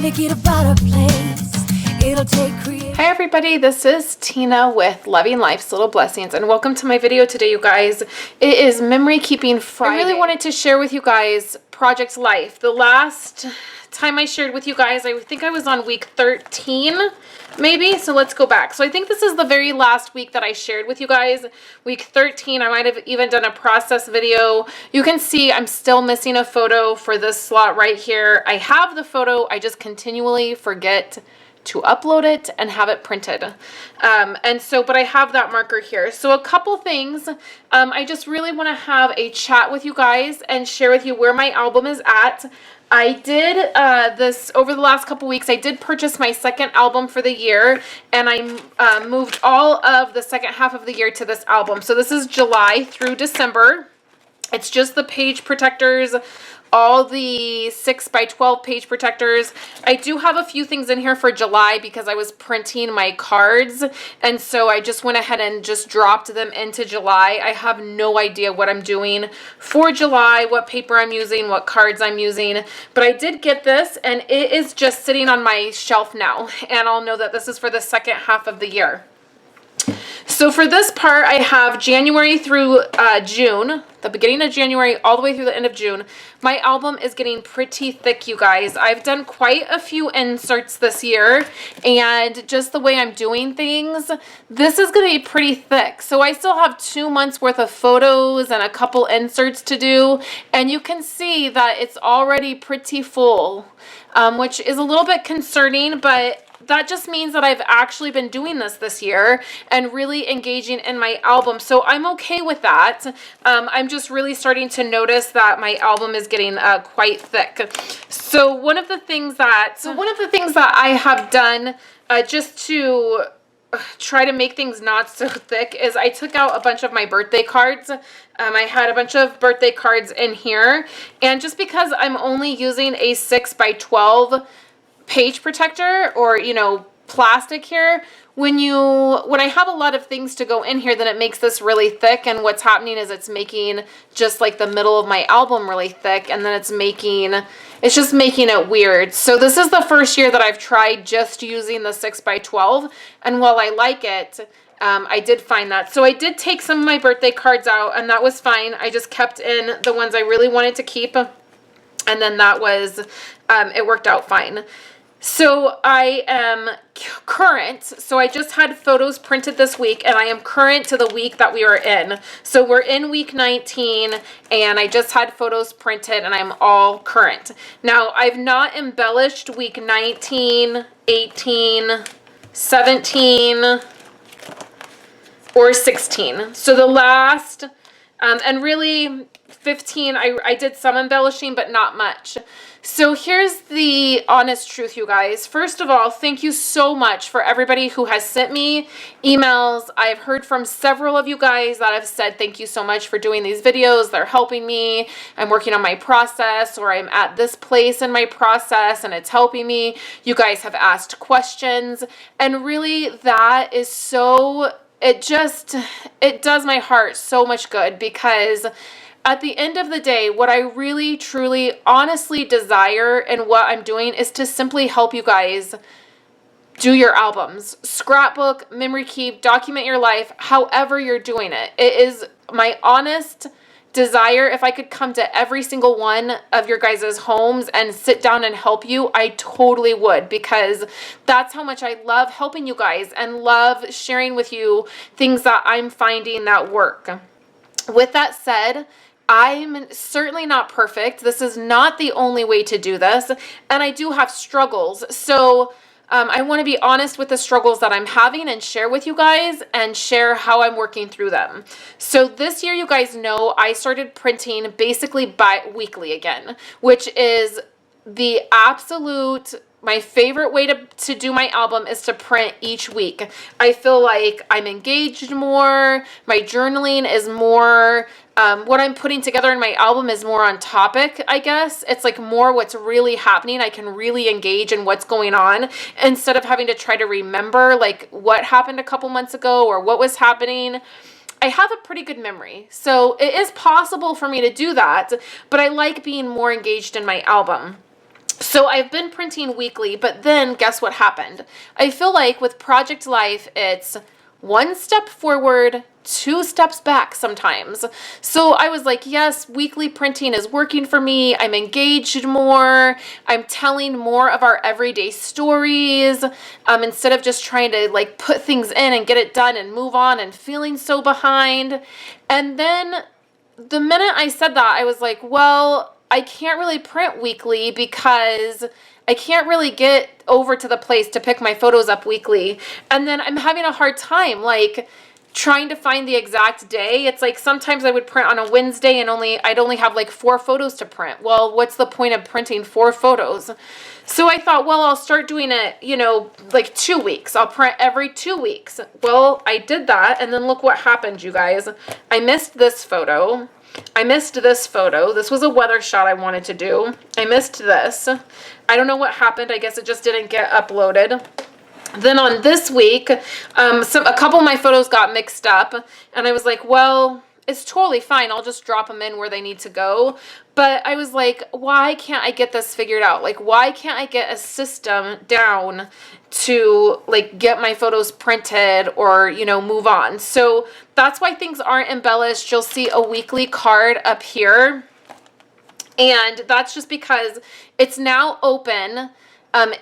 make it a better place. It'll take creativity. Hi everybody, this is Tina with Loving Life's Little Blessings, and welcome to my video today, you guys. It is Memory Keeping Friday. I really wanted to share with you guys Project Life. The last time I shared with you guys, I think I was on week 13, maybe, so let's go back. So I think this is the very last week that I shared with you guys, week 13. I might have even done a process video. You can see I'm still missing a photo for this slot right here. I have the photo, I just continually forget to upload it and have it printed. But I have that marker here. So a couple things, I just really want to have a chat with you guys and share with you where my album is at. I did this over the last couple weeks. I did purchase my second album for the year, and I moved all of the second half of the year to this album. So this is July through December. It's just the page protectors, all the 6x12 page protectors. I do have a few things in here for July because I was printing my cards, and so I just went ahead and just dropped them into July. I have no idea what I'm doing for July, what paper I'm using, what cards I'm using, but I did get this, and it is just sitting on my shelf now, and I'll know that this is for the second half of the year. So for this part, I have January through June, the beginning of January all the way through the end of June. My album is getting pretty thick, you guys. I've done quite a few inserts this year, and just the way I'm doing things, this is going to be pretty thick. So I still have 2 months worth of photos and a couple inserts to do, and you can see that it's already pretty full, which is a little bit concerning, but that just means that I've actually been doing this year and really engaging in my album. So I'm okay with that. I'm just really starting to notice that my album is getting quite thick. So one of the things that I have done just to try to make things not so thick is I took out a bunch of my birthday cards. I had a bunch of birthday cards in here, and just because I'm only using a 6x12 page protector, or plastic here, when I have a lot of things to go in here, then it makes this really thick, and what's happening is it's making just like the middle of my album really thick, and then it's just making it weird. So this is the first year that I've tried just using the 6x12, and while I like it, I did find that. So I did take some of my birthday cards out, and that was fine. I just kept in the ones I really wanted to keep, and then that was, it worked out fine. So I am current, so I just had photos printed this week, and I am current to the week that we are in. So we're in week 19, and I just had photos printed, and I'm all current. Now, I've not embellished week 19, 18, 17, or 16. So the last, and really 15, I did some embellishing, but not much. So here's the honest truth, you guys. First of all, thank you so much for everybody who has sent me emails. I've heard from several of you guys that have said thank you so much for doing these videos. They're helping me. I'm working on my process, or I'm at this place in my process and it's helping me. You guys have asked questions, and really that is so, it does my heart so much good, because at the end of the day, what I really, truly, honestly desire and what I'm doing is to simply help you guys do your albums. Scrapbook, memory keep, document your life, however you're doing it. It is my honest desire. If I could come to every single one of your guys' homes and sit down and help you, I totally would, because that's how much I love helping you guys and love sharing with you things that I'm finding that work. With that said, I'm certainly not perfect. This is not the only way to do this, and I do have struggles. So I want to be honest with the struggles that I'm having and share with you guys and share how I'm working through them. So this year, you guys know, I started printing basically bi-weekly again, which is the absolute, my favorite way to do my album is to print each week. I feel like I'm engaged more. My journaling is more, what I'm putting together in my album is more on topic, I guess. It's like more what's really happening. I can really engage in what's going on instead of having to try to remember like what happened a couple months ago or what was happening. I have a pretty good memory, so it is possible for me to do that, but I like being more engaged in my album. So I've been printing weekly, but then guess what happened? I feel like with Project Life, it's one step forward, two steps back sometimes. So I was like, yes, weekly printing is working for me. I'm engaged more. I'm telling more of our everyday stories instead of just trying to like put things in and get it done and move on and feeling so behind. And then the minute I said that, I was like, well, I can't really print weekly because I can't really get over to the place to pick my photos up weekly. And then I'm having a hard time, like, trying to find the exact day. It's like sometimes I would print on a Wednesday and I'd only have like 4 photos to print. Well, what's the point of printing 4 photos? So I thought, well, I'll start doing it, you know, like 2 weeks. I'll print every 2 weeks. Well, I did that, and then look what happened, you guys. I missed this photo. I missed this photo. This was a weather shot I wanted to do. I missed this. I don't know what happened. I guess it just didn't get uploaded. Then on this week, a couple of my photos got mixed up, and I was like, well, it's totally fine. I'll just drop them in where they need to go. But I was like, why can't I get this figured out? Like, why can't I get a system down to like get my photos printed or, you know, move on? So that's why things aren't embellished. You'll see a weekly card up here. And that's just because it's now open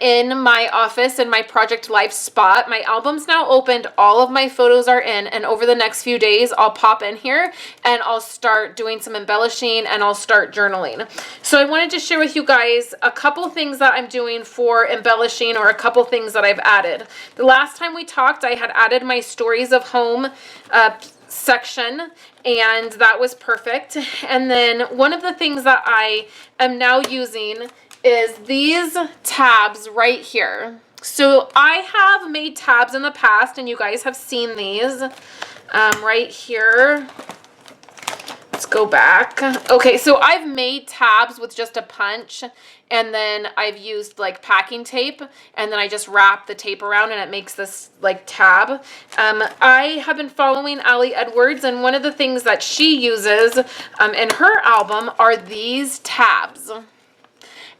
in my office, in my Project Life spot. My album's now opened. All of my photos are in. And over the next few days, I'll pop in here and I'll start doing some embellishing and I'll start journaling. So I wanted to share with you guys a couple things that I'm doing for embellishing, or a couple things that I've added. The last time we talked, I had added my Stories of Home section, and that was perfect. And then one of the things that I am now using is these tabs right here. So I have made tabs in the past, and you guys have seen these right here. Let's go back. Okay, so I've made tabs with just a punch, and then I've used like packing tape, and then I just wrap the tape around and it makes this like tab. I have been following Allie Edwards, and one of the things that she uses in her album are these tabs.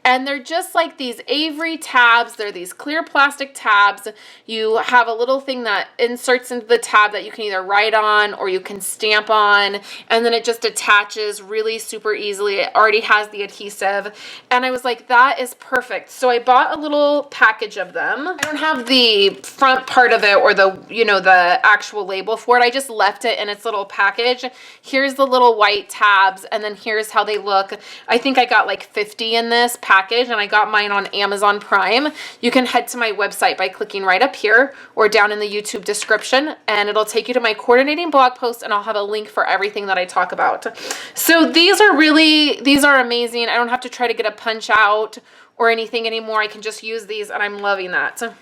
And they're just like these Avery tabs. They're these clear plastic tabs. You have a little thing that inserts into the tab that you can either write on or you can stamp on. And then it just attaches really super easily. It already has the adhesive. And I was like, that is perfect. So I bought a little package of them. I don't have the front part of it or the, you know, the actual label for it. I just left it in its little package. Here's the little white tabs, and then here's how they look. I think I got like 50 in this package, and I got mine on Amazon Prime. You can head to my website by clicking right up here or down in the YouTube description, and it'll take you to my coordinating blog post, and I'll have a link for everything that I talk about. So these are amazing. I don't have to try to get a punch out or anything anymore. I can just use these, and I'm loving that.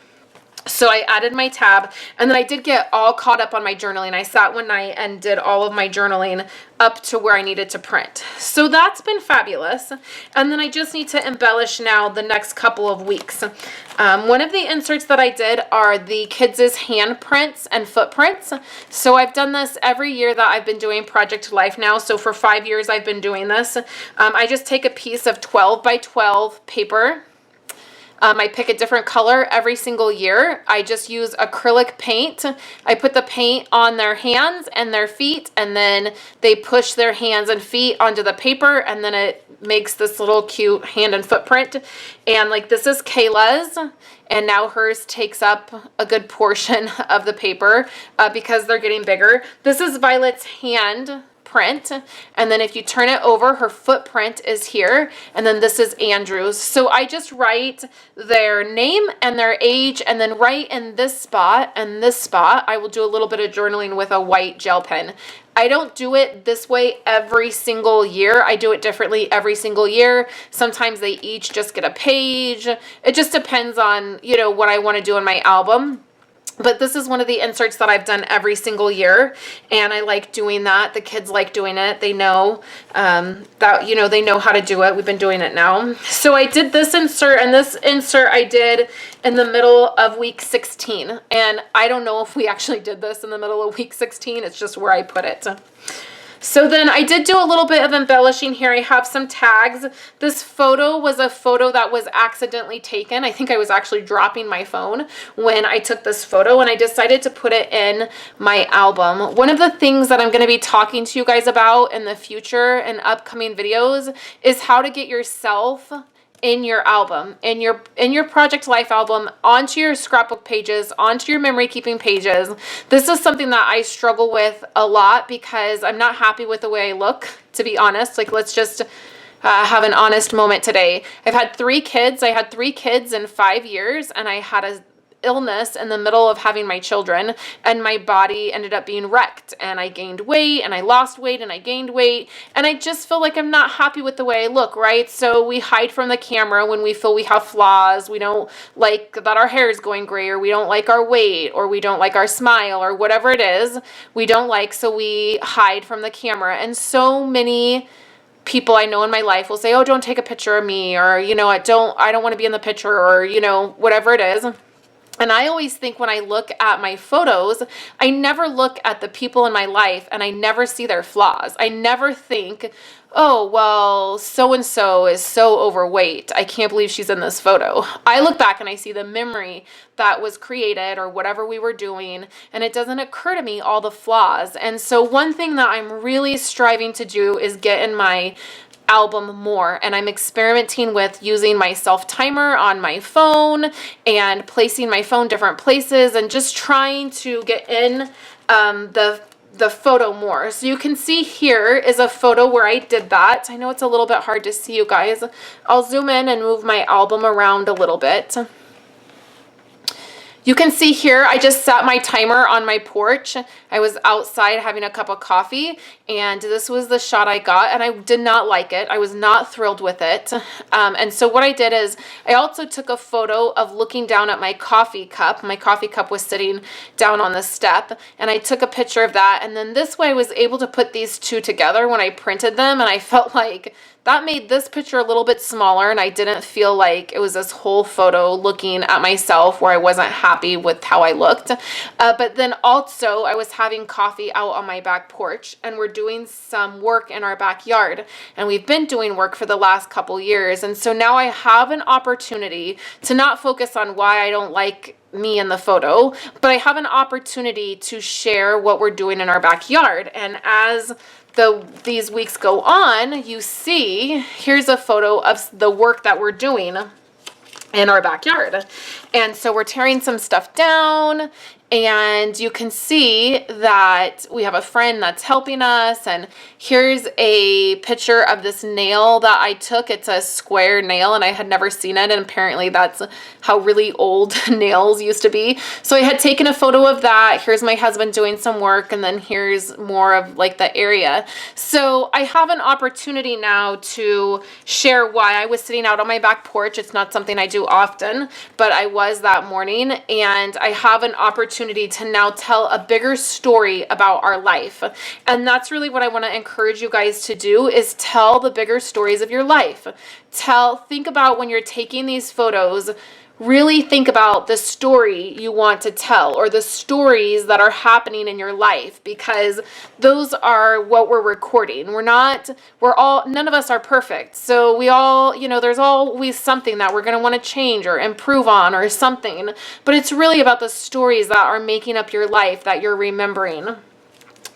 So I added my tab, and then I did get all caught up on my journaling. I sat one night and did all of my journaling up to where I needed to print. So that's been fabulous. And then I just need to embellish now the next couple of weeks. One of the inserts that I did are the kids' handprints and footprints. So I've done this every year that I've been doing Project Life now. So for 5 years I've been doing this. I just take a piece of 12 by 12 paper. I pick a different color every single year. I just use acrylic paint. I put the paint on their hands and their feet, and then they push their hands and feet onto the paper, and then it makes this little cute hand and footprint. And like, this is Kayla's, and now hers takes up a good portion of the paper because they're getting bigger. This is Violet's hand print, and then if you turn it over, her footprint is here, and then this is Andrew's. So I just write their name and their age, and then right in this spot and this spot I will do a little bit of journaling with a white gel pen. I don't do it this way every single year. I do it differently every single year. Sometimes they each just get a page. It just depends on, you know, what I want to do in my album. But this is one of the inserts that I've done every single year, and I like doing that. The kids like doing it. They know that, you know, they know how to do it. We've been doing it now. So I did this insert, and this insert I did in the middle of week 16. And I don't know if we actually did this in the middle of week 16. It's just where I put it. So then I did do a little bit of embellishing here. I have some tags. This photo was a photo that was accidentally taken. I think I was actually dropping my phone when I took this photo, and I decided to put it in my album. One of the things that I'm going to be talking to you guys about in the future and upcoming videos is how to get yourself in your album, in your project life album, onto your scrapbook pages, onto your memory keeping pages. This is something that I struggle with a lot because I'm not happy with the way I look, to be honest. Like, let's just have an honest moment today. I've had 3 kids. I had 3 kids in 5 years, and I had a illness in the middle of having my children, and my body ended up being wrecked, and I gained weight, and I lost weight, and I gained weight, and I just feel like I'm not happy with the way I look, right? So we hide from the camera when we feel we have flaws. We don't like that our hair is going gray, or we don't like our weight, or we don't like our smile, or whatever it is we don't like, so we hide from the camera. And so many people I know in my life will say, oh, don't take a picture of me, or, you know, I don't want to be in the picture, or, you know, whatever it is. And I always think when I look at my photos, I never look at the people in my life and I never see their flaws. I never think, oh, well, so-and-so is so overweight. I can't believe she's in this photo. I look back and I see the memory that was created or whatever we were doing, and it doesn't occur to me all the flaws. And so one thing that I'm really striving to do is get in my album more, and I'm experimenting with using my self timer on my phone and placing my phone different places and just trying to get in the photo more. So you can see here is a photo where I did that. I know it's a little bit hard to see, you guys. I'll zoom in and move my album around a little bit. You can see here, I just set my timer on my porch. I was outside having a cup of coffee, and this was the shot I got, and I did not like it. I was not thrilled with it. And so what I did is I also took a photo of looking down at my coffee cup. My coffee cup was sitting down on the step, and I took a picture of that. And then this way I was able to put these two together when I printed them, and I felt like that made this picture a little bit smaller, and I didn't feel like it was this whole photo looking at myself where I wasn't happy with how I looked. But then also I was having coffee out on my back porch, and we're doing some work in our backyard, and we've been doing work for the last couple years. And so now I have an opportunity to not focus on why I don't like me in the photo, but I have an opportunity to share what we're doing in our backyard. And as these weeks go on, you see, here's a photo of the work that we're doing in our backyard. And so we're tearing some stuff down, and you can see that we have a friend that's helping us. And here's a picture of this nail that I took. It's a square nail, and I had never seen it, and apparently that's how really old nails used to be. So I had taken a photo of that. Here's my husband doing some work, and then here's more of like the area. So I have an opportunity now to share why I was sitting out on my back porch. It's not something I do often, but I was that morning, and I have an opportunity to now tell a bigger story about our life. And that's really what I want to encourage you guys to do, is tell the bigger stories of your life. Think about when you're taking these photos, really think about the story you want to tell, or the stories that are happening in your life, because those are what we're recording. None of us are perfect. So we all, there's always something that we're going to want to change or improve on or something, but it's really about the stories that are making up your life that you're remembering.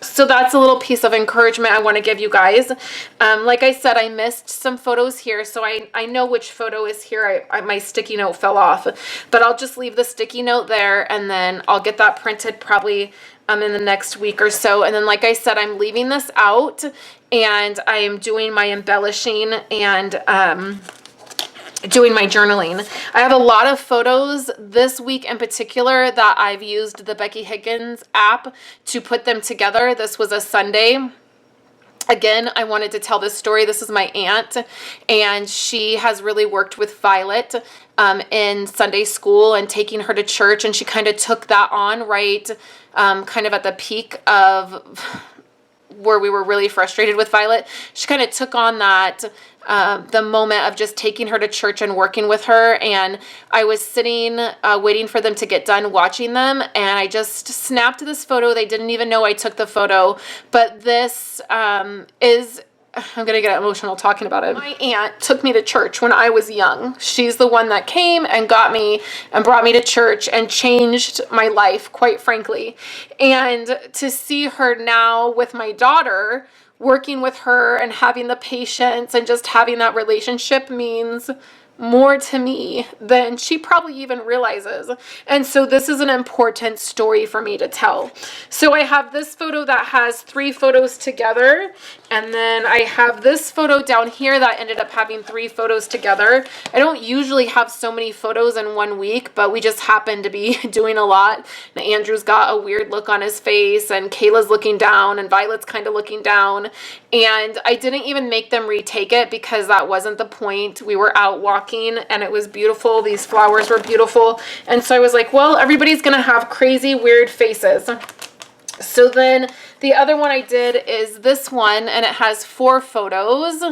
So that's a little piece of encouragement I want to give you guys. Like I said, I missed some photos here, so I know which photo is here. My sticky note fell off, but I'll just leave the sticky note there, and then I'll get that printed probably in the next week or so. And then, like I said, I'm leaving this out, and I am doing my embellishing and doing my journaling. I have a lot of photos this week in particular that I've used the Becky Higgins app to put them together. This was a Sunday. Again, I wanted to tell this story. This is my aunt, and she has really worked with Violet in Sunday school and taking her to church, and she kind of took that on right kind of at the peak of where we were really frustrated with Violet. She kind of took on that the moment of just taking her to church and working with her. And I was sitting, waiting for them to get done watching them. And I just snapped this photo. They didn't even know I took the photo. But this is... I'm going to get emotional talking about it. My aunt took me to church when I was young. She's the one that came and got me and brought me to church and changed my life, quite frankly. And to see her now with my daughter, working with her and having the patience and just having that relationship means more to me than she probably even realizes. And so this is an important story for me to tell. So I have this photo that has 3 photos together, and then I have this photo down here that ended up having 3 photos together. I don't usually have so many photos in one week, but we just happened to be doing a lot. And Andrew's got a weird look on his face, and Kayla's looking down, and Violet's kind of looking down. And I didn't even make them retake it because that wasn't the point. We were out walking and it was beautiful. These flowers were beautiful. And so I was like, well, everybody's going to have crazy, weird faces. So then the other one I did is this one, and it has 4 photos.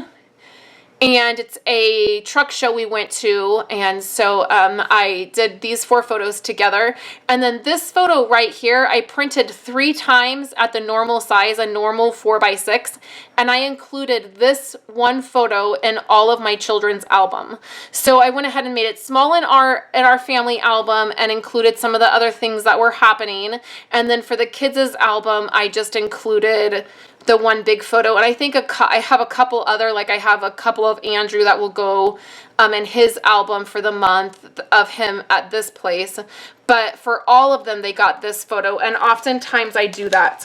And it's a truck show we went to, and so I did these 4 photos together. And then this photo right here, I printed 3 times at the normal size, a normal 4x6, and I included this one photo in all of my children's album. So I went ahead and made it small in our family album and included some of the other things that were happening. And then for the kids' album, I just included the one big photo. And I think I have a couple other, like I have a couple of Andrew that will go in his album for the month of him at this place. But for all of them, they got this photo. And oftentimes I do that.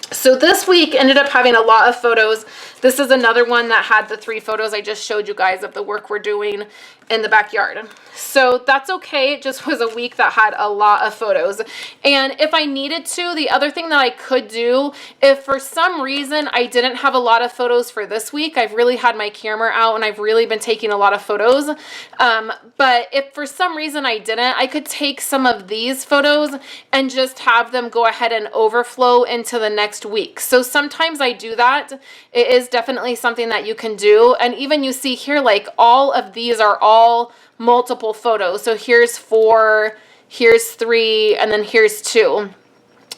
So this week ended up having a lot of photos. This is another one that had the 3 photos I just showed you guys of the work we're doing in the backyard. So that's okay. It just was a week that had a lot of photos. And if I needed to, the other thing that I could do, if for some reason I didn't have a lot of photos for this week, I've really had my camera out and I've really been taking a lot of photos. But if for some reason I didn't, I could take some of these photos and just have them go ahead and overflow into the next week. So sometimes I do that. It is definitely something that you can do. And even you see here, like all of these are all multiple photos. So here's 4, here's 3, and then here's 2.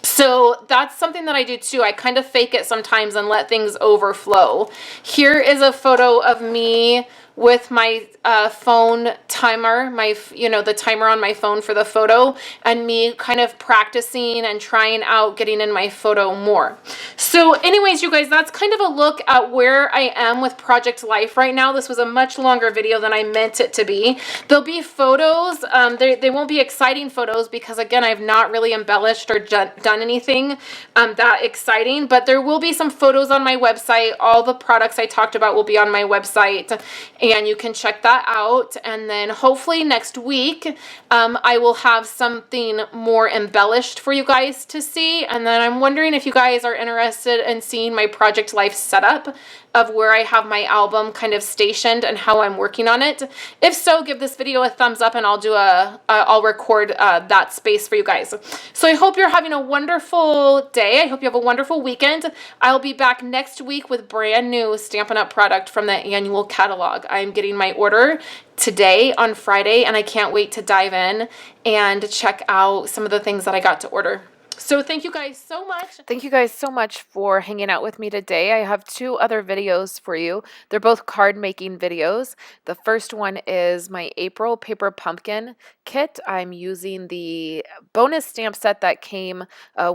So that's something that I do too. I kind of fake it sometimes and let things overflow. Here is a photo of me with my phone timer, the timer on my phone for the photo, and me kind of practicing and trying out getting in my photo more. So anyways, you guys, that's kind of a look at where I am with Project Life right now. This was a much longer video than I meant it to be. There'll be photos. They won't be exciting photos because, again, I've not really embellished or done anything that exciting, but there will be some photos on my website. All the products I talked about will be on my website, and you can check that out. And then hopefully next week I will have something more embellished for you guys to see. And then I'm wondering if you guys are interested in seeing my Project Life setup of where I have my album kind of stationed and how I'm working on it. If so, give this video a thumbs up and I'll record that space for you guys. So I hope you're having a wonderful day. I hope you have a wonderful weekend. I'll be back next week with brand new Stampin' Up! Product from the annual catalog. I'm getting my order today on Friday, and I can't wait to dive in and check out some of the things that I got to order. So thank you guys so much. Thank you guys so much for hanging out with me today. I have 2 other videos for you. They're both card making videos. The first one is my April paper pumpkin kit. I'm using the bonus stamp set that came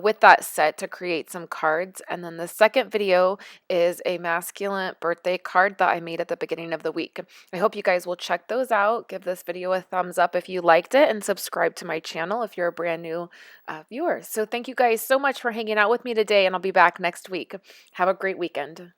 with that set to create some cards. And then the second video is a masculine birthday card that I made at the beginning of the week. I hope you guys will check those out. Give this video a thumbs up if you liked it, and subscribe to my channel if you're a brand new viewer. So thank you guys so much for hanging out with me today, and I'll be back next week. Have a great weekend.